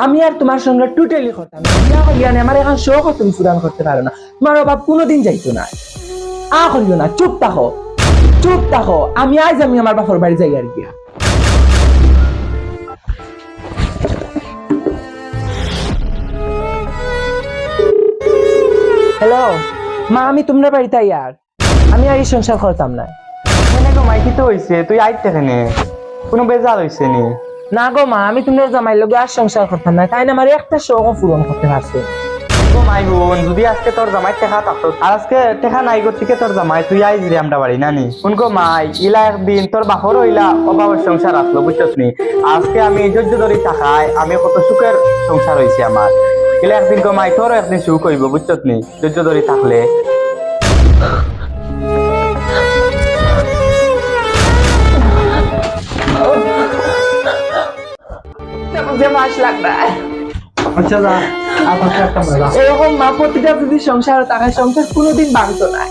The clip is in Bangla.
আমি আর তোমার সঙ্গে টোটালি করতাম না। বিয়া করিয়া আমার এখন শখ তুমি পূরণ করতে পারো না, তোমার অভাব কোনোদিন যাইতো না। করিও না, চুপ থাকো, চুপ থাকো। আমি আমার বাপর বাড়ি যাই আর গিয়া। হ্যালো মা, আমি তোমরা বাড়িতে আই আর আমি আর এই সংসার করতাম না। এখানে গো মাইকি তো হইছে, তুই আইতে কেনে? কোনো বেজাল হইছে নি? না গো মা, আমি তোমরা জামাই লোক আর সংসার করতাম না, তাই না আমার একটা শখও পূরণ করতে পারছে। গো মাই বোন, যদি আজকে তোর জামাই টেকা থাকতো, আর আজকে টেকা নাই গো থেকে তোর জামাই তুই আইজ রে আমরা বাড়ি নানি। শুন গো মাই, ইলা একদিন তোর বাপর হইলা অভাবের সংসার আসলো, বুঝছস নি? আজকে আমি ধৈর্য ধরে থাকায় আমি কত সুখের সংসার হইছে আমার। ইলা একদিন গো মাই তোরও একদিন সুখ হইব, বুঝছস নি? ধৈর্য ধরে থাকলে। मुझे माश लग रहा है। আচ্ছা যা, আর একটা মজা। এরকম মা প্রতিটা যদি সংসার তাকে সংসার কোনোদিন ভাঙতো না।